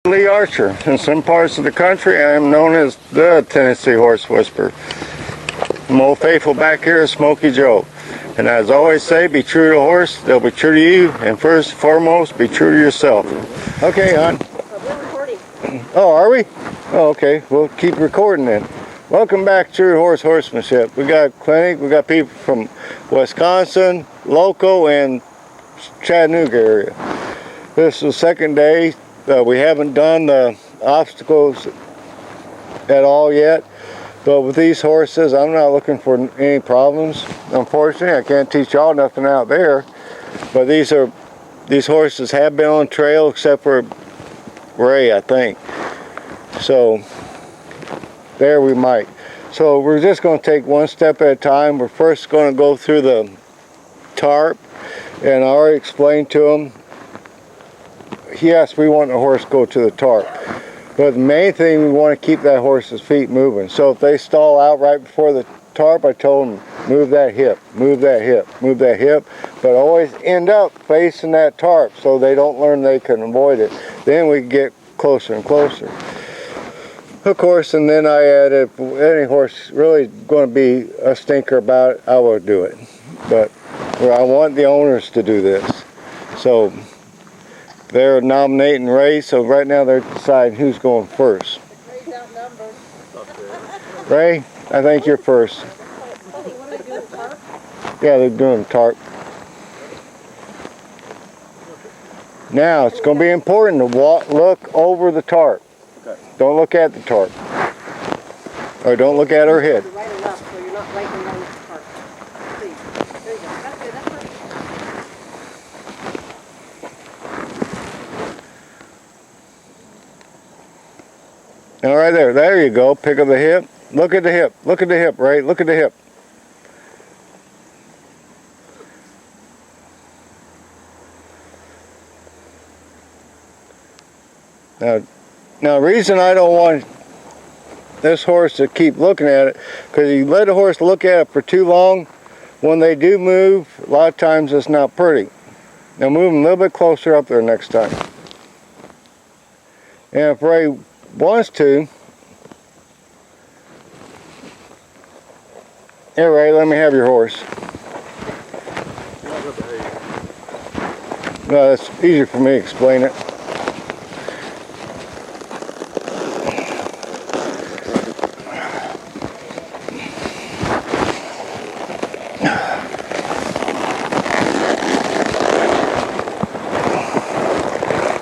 Lee Archer. In some parts of the country, I am known as the Tennessee Horse Whisperer. I'm old faithful back here is Smokey Joe. And as I always say, be true to the horse, they'll be true to you, and first and foremost, be true to yourself. Okay, hon. We're recording. Oh, are we? Oh, okay. We'll keep recording then. Welcome back to True Horse Horsemanship. We got a clinic, we got people from Wisconsin, local, and Chattanooga area. This is the second day. We haven't done the obstacles at all yet, but with these horses, I'm not looking for any problems. Unfortunately, I can't teach y'all nothing out there, but these horses have been on trail except for Ray, I think. So there we might. So we're just going to take one step at a time. We're first going to go through the tarp, and I already explained to him. Yes, we want the horse to go to the tarp, but the main thing, we want to keep that horse's feet moving. So if they stall out right before the tarp, I told them, move that hip, move that hip, move that hip, but always end up facing that tarp so they don't learn they can avoid it. Then we get closer and closer. Of course, and then I added, if any horse really going to be a stinker about it, I will do it. But I want the owners to do this. So they're nominating Ray, so right now they're deciding who's going first. Ray's outnumbered. Ray, I think you're first. What are they doing, tarp? Yeah, they're doing tarp. Now, it's going to be important to look over the tarp. Okay. Don't look at the tarp. Or don't look at her head. Right enough so you're not writing on the tarp. Please. There you go. That's good. That's perfect. All right, there you go. Pick up the hip. Look at the hip. Look at the hip, Ray. Look at the hip. Now, the reason I don't want this horse to keep looking at it, because you let a horse look at it for too long, when they do move, a lot of times it's not pretty. Now move them a little bit closer up there next time. And if Ray wants to, here Ray, let me have your horse. No, it's easier for me to explain it.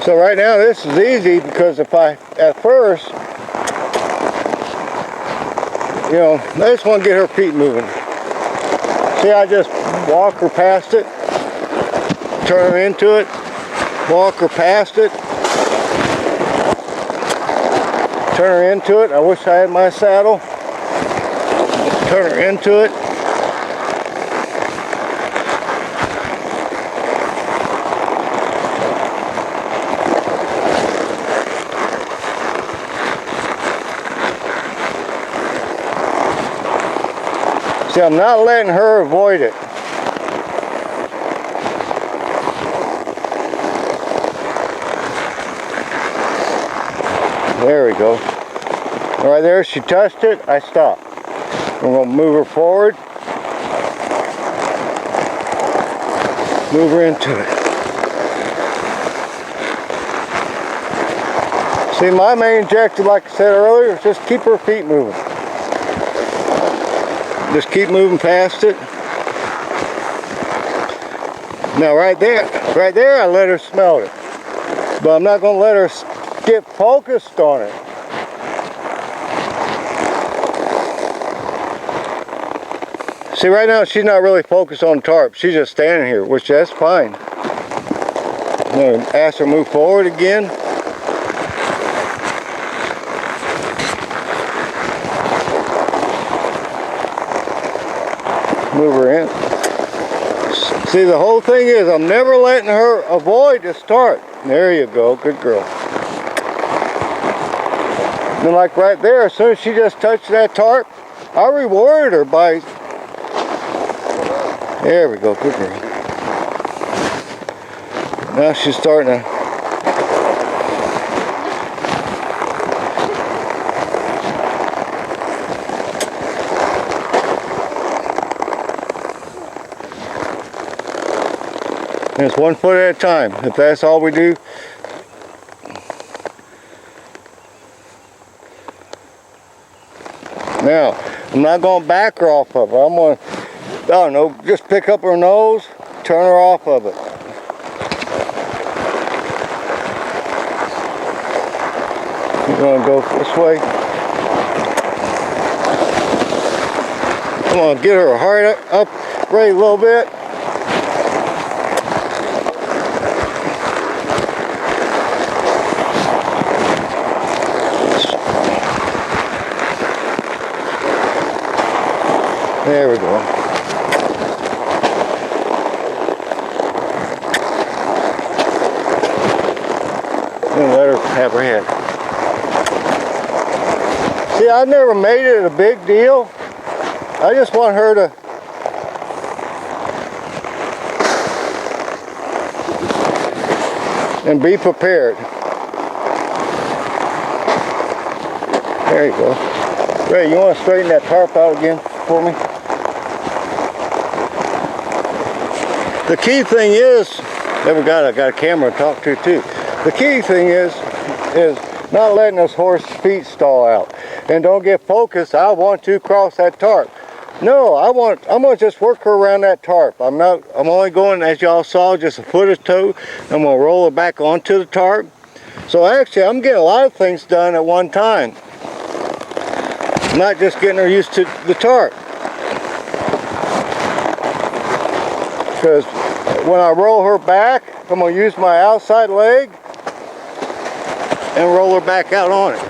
So right now this is easy because if I, at first, you know, I just want to get her feet moving. See, I just walk her past it, turn her into it, walk her past it, turn her into it. I wish I had my saddle. Turn her into it. See, I'm not letting her avoid it. There we go. Right there, she touched it, I stopped. I'm going to move her forward. Move her into it. See, my main objective, like I said earlier, is just keep her feet moving. Just keep moving past it. Now right there, I let her smell it. But I'm not going to let her get focused on it. See, right now she's not really focused on the tarp. She's just standing here, which that's fine. I'm going to ask her to move forward again. Move her in. See, the whole thing is I'm never letting her avoid the tarp. There you go, good girl. And like right there, as soon as she just touched that tarp, I rewarded her by, there we go, good girl. Now she's starting to. And it's 1 foot at a time. If that's all we do. Now, I'm not going to back her off of her. I'm going to, I don't know, just pick up her nose, turn her off of it. You're going to go this way. I'm going to get her heart up, rate a little bit. There we go. And let her have her head. See, I never made it a big deal. I just want her to and be prepared. There you go. Ray, you want to straighten that tarp out again for me? The key thing is, I got a camera to talk to too. The key thing is not letting this horse's feet stall out. And don't get focused, I want to cross that tarp. No, I'm gonna just work her around that tarp. I'm only going, as y'all saw, just a foot or two. I'm gonna roll her back onto the tarp. So actually, I'm getting a lot of things done at one time. Not just getting her used to the tarp. Because when I roll her back, I'm going to use my outside leg and roll her back out on it.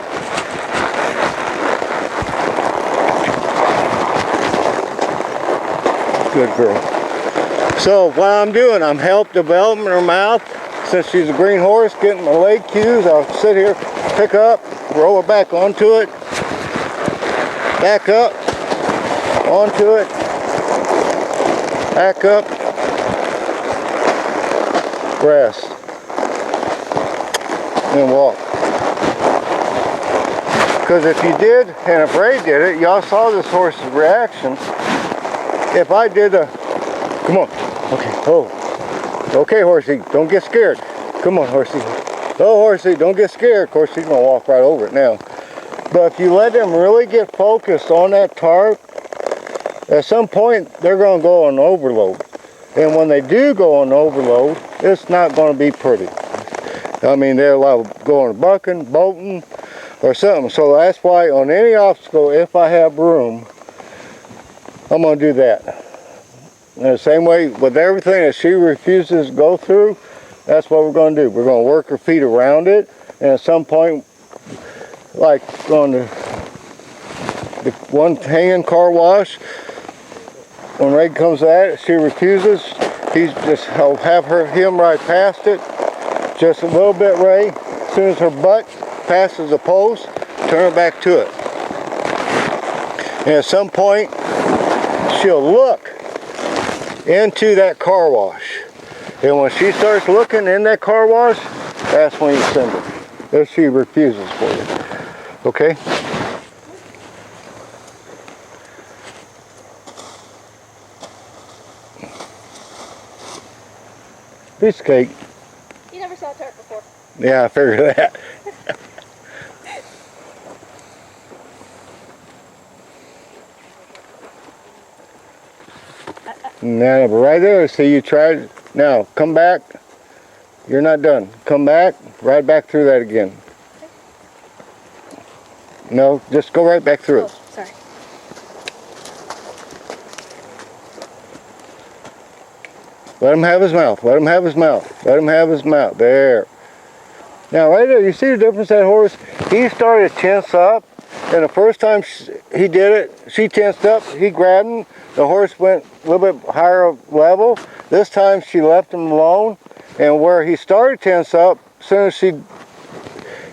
Good girl. So what I'm doing, I'm help developing her mouth. Since she's a green horse, getting my leg cues, I'll sit here, pick up, roll her back onto it, back up, onto it, back up, rest, and walk. Because if you did, and if Ray did it, y'all saw this horse's reaction. If I did a, come on, okay, oh, okay, horsey, don't get scared. Come on, horsey. Oh, horsey, don't get scared. Of course, she's gonna walk right over it now. But if you let them really get focused on that tarp, at some point they're gonna go on overload. And when they do go on overload, it's not going to be pretty. I mean, they'll go on bucking, bolting, or something. So that's why on any obstacle, if I have room, I'm going to do that. And the same way with everything that she refuses to go through, that's what we're going to do. We're going to work her feet around it. And at some point, like on the one hanging car wash, when Ray comes at it, she refuses. He'll have him right past it. Just a little bit, Ray. As soon as her butt passes the post, turn her back to it. And at some point, she'll look into that car wash. And when she starts looking in that car wash, that's when you send her. If she refuses for you. Okay? Piece of cake. You never saw a tarp before. Yeah, I figured that. Now, right there, see you tried. Now, come back. You're not done. Come back, right back through that again. No, just go right back through it. Sorry. Let him have his mouth. Let him have his mouth. Let him have his mouth. There. Now, right there, you see the difference that horse? He started to tense up, and the first time he did it, she tensed up, he grabbed him, the horse went a little bit higher level. This time she left him alone, and where he started to tense up, as soon as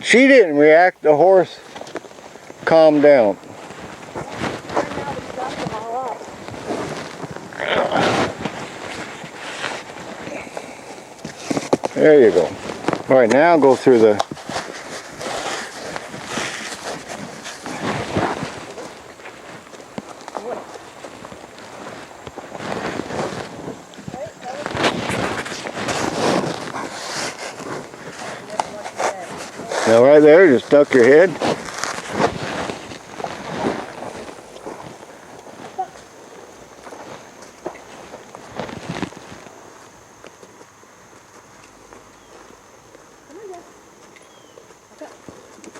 she didn't react, the horse calmed down. There you go. All right, now go through the... Now right there, just duck your head.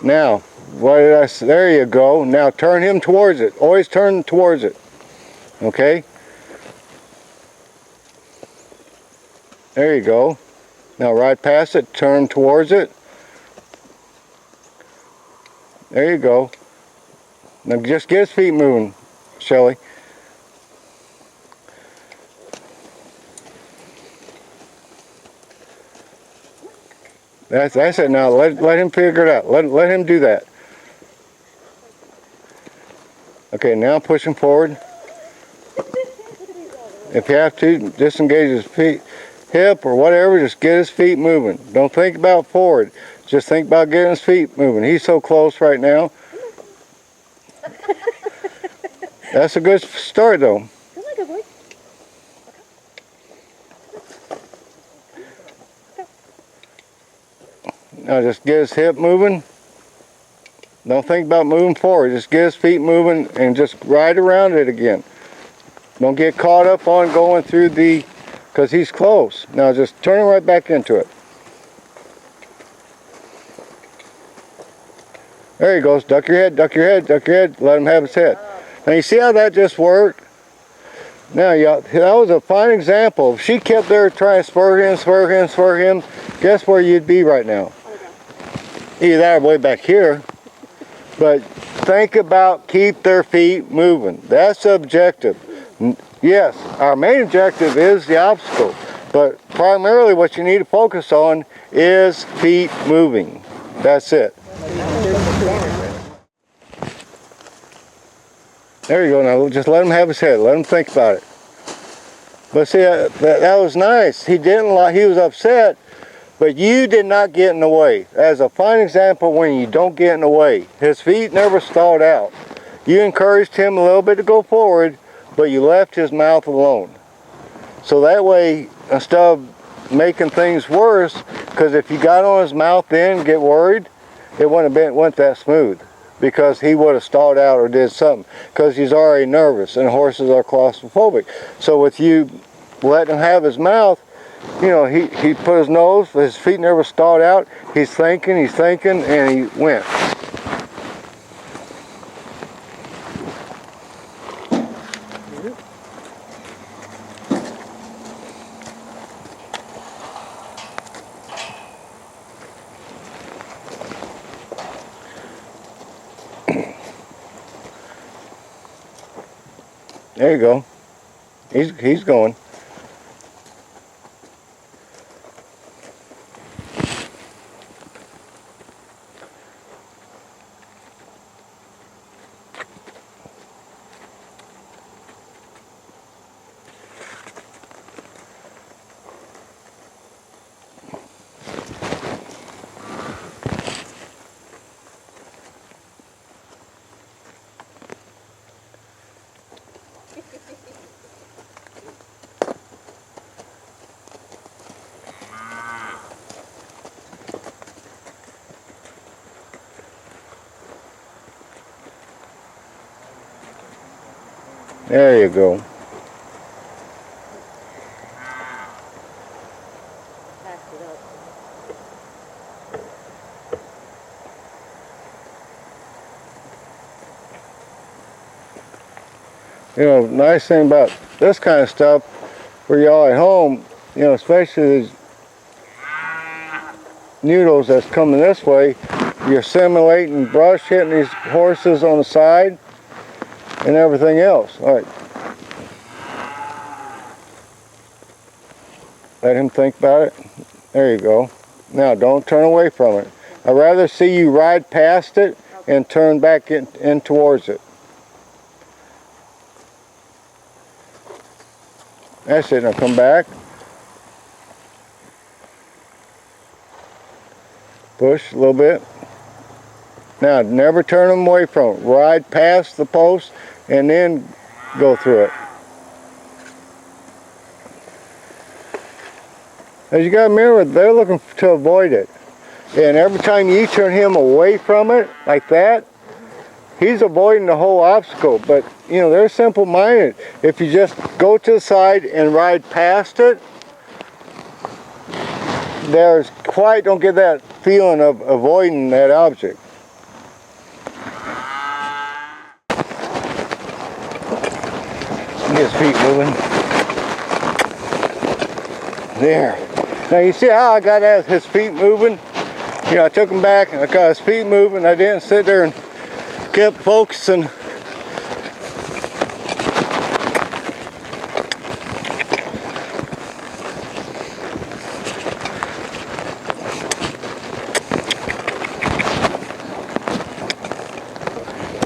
Now, what did I say? There you go. Now turn him towards it. Always turn towards it. Okay? There you go. Now right past it, turn towards it. There you go. Now just get his feet moving, Shelly. That's it. Now let him figure it out. Let him do that. Okay, now push him forward. If you have to, disengage his feet, hip or whatever, just get his feet moving. Don't think about forward. Just think about getting his feet moving. He's so close right now. That's a good start though. Come on, good boy. Now just get his hip moving. Don't think about moving forward. Just get his feet moving and just ride around it again. Don't get caught up on going through the, because he's close. Now just turn him right back into it. There he goes. Duck your head, duck your head, duck your head. Let him have his head. Now you see how that just worked? Now that was a fine example. If she kept there trying to spur him, guess where you'd be right now? Either that or way back here. But think about keep their feet moving. That's the objective. Yes, our main objective is the obstacle, but primarily what you need to focus on is feet moving. That's it. There you go. Now just let him have his head. Let him think about it. But see, that was nice. He didn't like. He was upset, but you did not get in the way. As a fine example, when you don't get in the way, his feet never stalled out. You encouraged him a little bit to go forward, but you left his mouth alone. So that way, instead of making things worse, because if you got on his mouth then and get worried, it wouldn't have went that smooth. Because he would have stalled out or did something. Because he's already nervous, and horses are claustrophobic. So with you letting him have his mouth, you know, he put his nose, his feet never stalled out. He's thinking, and he went. There you go. He's going. There you go. Packed it up. You know, nice thing about this kind of stuff for y'all at home, you know, especially these noodles that's coming this way, you're simulating brush hitting these horses on the side and everything else. All right. Let him think about it. There you go. Now don't turn away from it. I'd rather see you ride past it and turn back in towards it. That's it. Now come back. Push a little bit. Now, never turn them away from it. Ride past the post and then go through it. As you got to remember, they're looking to avoid it. And every time you turn him away from it, like that, he's avoiding the whole obstacle. But, you know, they're simple-minded. If you just go to the side and ride past it, don't get that feeling of avoiding that object. Get his feet moving. There. Now you see how I got his feet moving? You know, I took him back and I got his feet moving. I didn't sit there and kept focusing.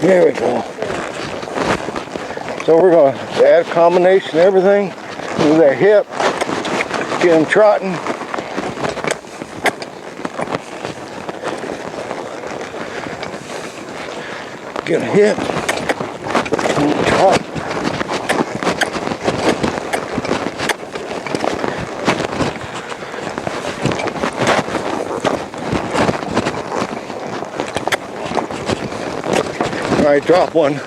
There we go. So we're going to add a combination of everything. Move that hip. Get him trotting. Get a hip. Trot. All right, drop one.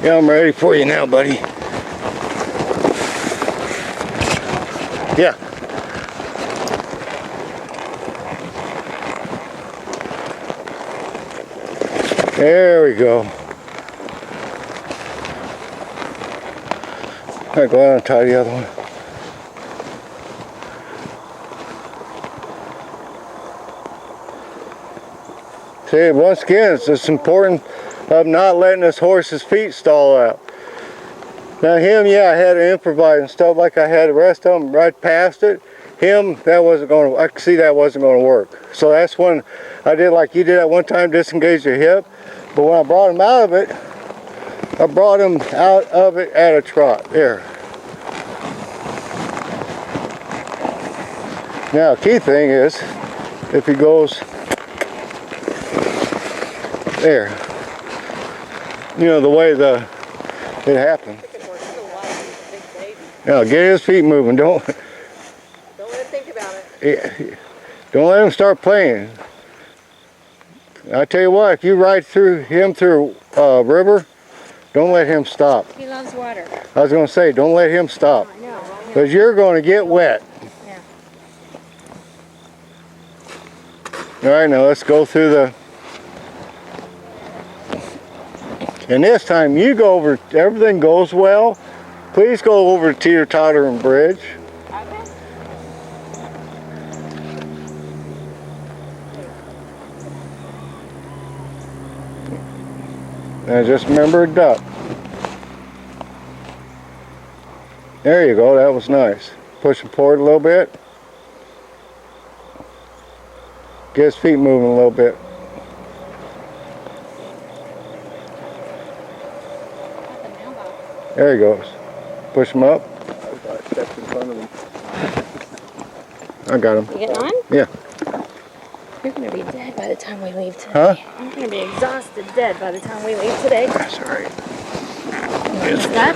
Yeah, I'm ready for you now, buddy. Yeah. There we go. All right, go ahead and tie the other one. See, once again, it's important of not letting this horse's feet stall out. Now him, yeah, I had to improvise and stuff like I had the rest of them right past it. Him, that wasn't going to, I could see that wasn't going to work. So that's when I did like you did at one time, disengage your hip. But when I brought him out of it, I brought him out of it at a trot. There. Now, key thing is, if he goes there, you know, the way it happened. Now, get his feet moving. Don't let him think about it. Yeah, don't let him start playing. I tell you what, if you ride him through a river, don't let him stop. He loves water. I was going to say, don't let him stop. I know. Because you're going to get wet. Yeah. All right, now let's go through the... And this time you go over, everything goes well. Please go over to teeter-totter and bridge. Okay. Now just remember a duck. There you go, that was nice. Push him forward a little bit. Get his feet moving a little bit. There he goes. Push him up. I stepped in front of him. I got him. You getting on? Yeah. You're going to be dead by the time we leave today. Huh? I'm going to be exhausted dead by the time we leave today. That's all right. Is that?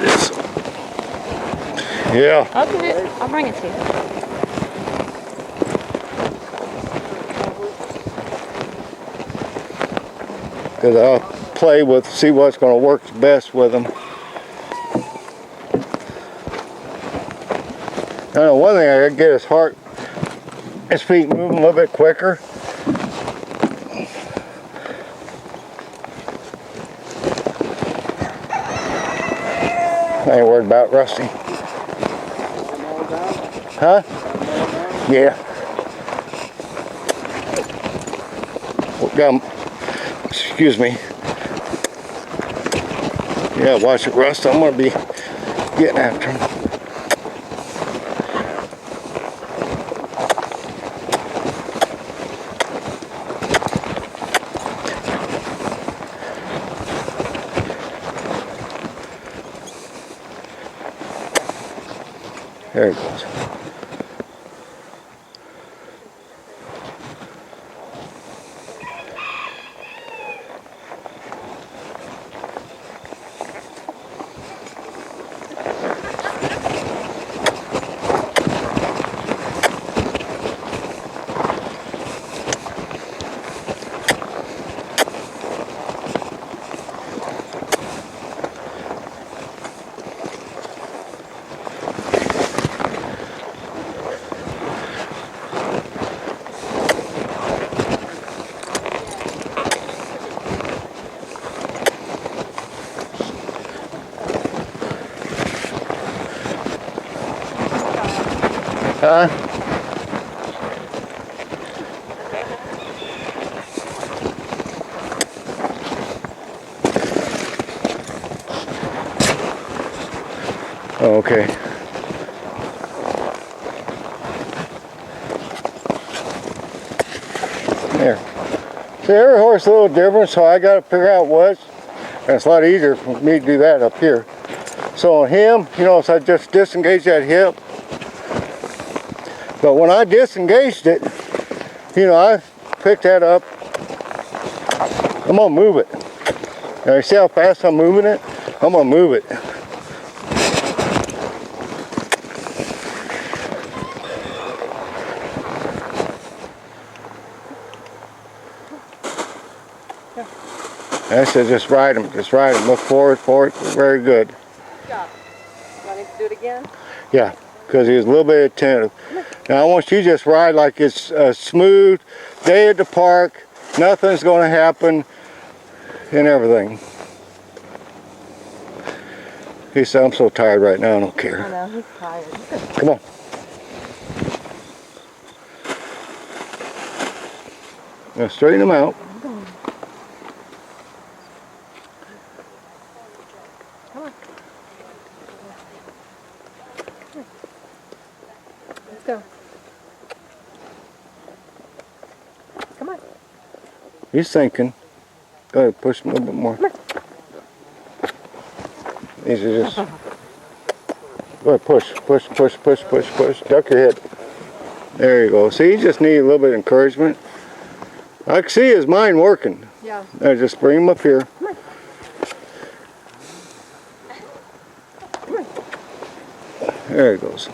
Yeah. Okay, I'll bring it to you. Because I'll play with, see what's going to work best with them. I know one thing, I gotta get his feet moving a little bit quicker. I ain't worried about Rusty. Huh? Yeah. Excuse me. Yeah, watch it rust. I'm gonna be getting after him. There it goes. Huh? Oh, okay. There. See, every horse is a little different, so I got to figure out what's. And it's a lot easier for me to do that up here. So on him, you know, so I just disengage that hip. But when I disengaged it, you know, I picked that up. I'm gonna move it. Now you see how fast I'm moving it? I'm gonna move it. I said just ride him, look forward, very good. Good job. Want him to do it again? Yeah, because he was a little bit attentive. Now I want you to just ride like it's a smooth day at the park, nothing's going to happen and everything. He said, I'm so tired right now, I don't I care. know, he's tired. Come on. Now straighten him out. Come on. Let's go. Come on. He's thinking. Go ahead, push him a little bit more. These are just. Go ahead, push. Duck your head. There you go. See, you just need a little bit of encouragement. I can see his mind working. Yeah. Now just bring him up here. There he goes.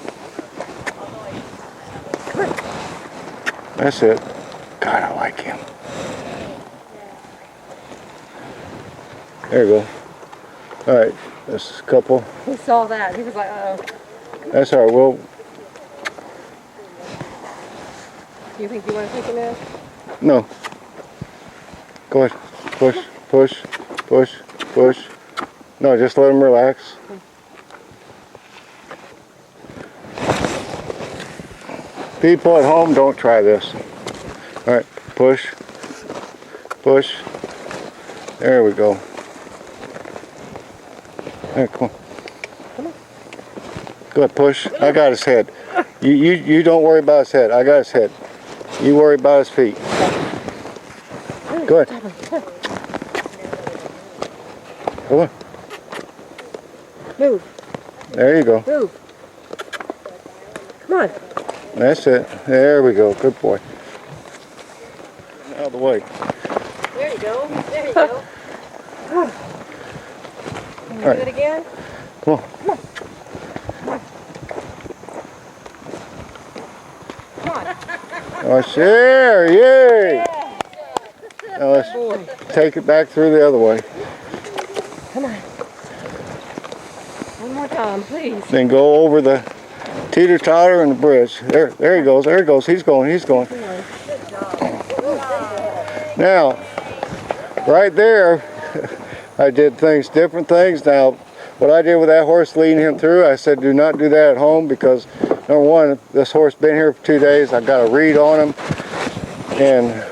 That's it. God, I like him. There you go. All right, this couple. He saw that. He was like, uh-oh. That's all right. Well, Do you think you want to take him in? no. Go ahead. Push. No, just let him relax. People at home, don't try this. All right, push. There we go. There, come on. Go ahead, push. I got his head. You don't worry about his head. I got his head. You worry about his feet. Go ahead. Come on. Move. There you go. Move. Come on. That's it. There we go. Good boy. Out of the way. There you go. There you go. Can you do it again? Come on. Come on. Oh, there. Yay. Now let's take it back through the other way. Come on. One more time, please. Then go over the teeter-totter and the bridge. There he goes. He's going. Now, right there, I did different things. Now, what I did with that horse leading him through, I said do not do that at home because number one, this horse been here for 2 days. I got a read on him, and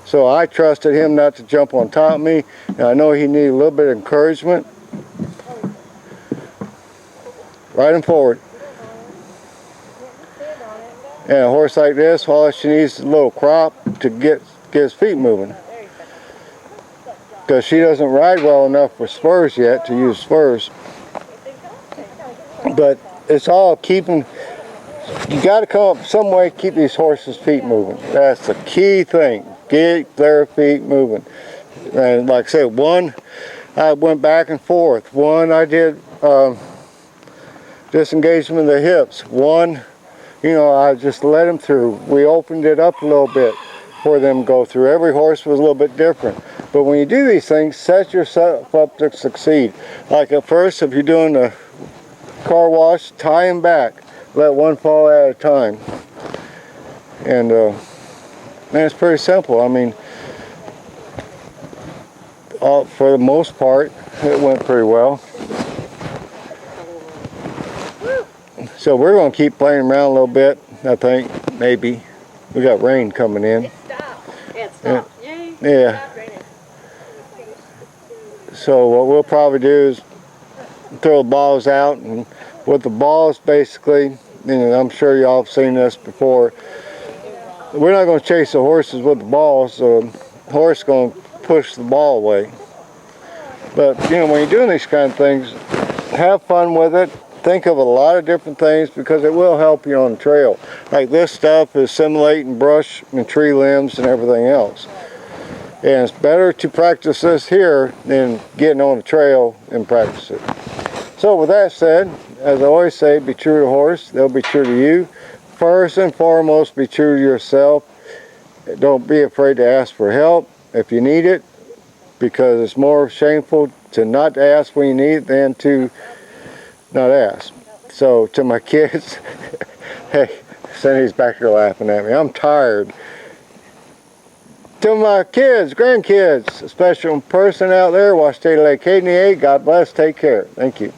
so I trusted him not to jump on top of me. And I know he needed a little bit of encouragement. Ride him forward. And a horse like this, all she needs is a little crop to get his feet moving. Because she doesn't ride well enough with spurs yet to use spurs. But it's all keeping, you got to come up with some way to keep these horses' feet moving. That's the key thing. Get their feet moving. And like I said, one, I went back and forth. One, I did disengagement of the hips. One, I just let them through. We opened it up a little bit for them to go through. Every horse was a little bit different. But when you do these things, set yourself up to succeed. Like at first, if you're doing a car wash, tie them back. Let one fall at a time. And man, it's pretty simple. I mean, for the most part, it went pretty well. So we're going to keep playing around a little bit, I think, maybe. We got rain coming in. It stopped. Yeah, it stopped. Yay. Yeah. Stopped raining. So what we'll probably do is throw the balls out, and with the balls basically, I'm sure y'all have seen this before, we're not going to chase the horses with the balls. The horse is going to push the ball away. But when you're doing these kind of things, have fun with it. Think of a lot of different things because it will help you on the trail. Like this stuff is simulating brush and tree limbs and everything else. And it's better to practice this here than getting on the trail and practice it. So with that said, as I always say, be true to the horse, they'll be true to you. First and foremost, be true to yourself. Don't be afraid to ask for help if you need it, because it's more shameful to not ask when you need it than to not ask. So to my kids, hey, Cindy's back here laughing at me. I'm tired. To my kids, grandkids, a special person out there, Washita Lake KDA, God bless, take care. Thank you.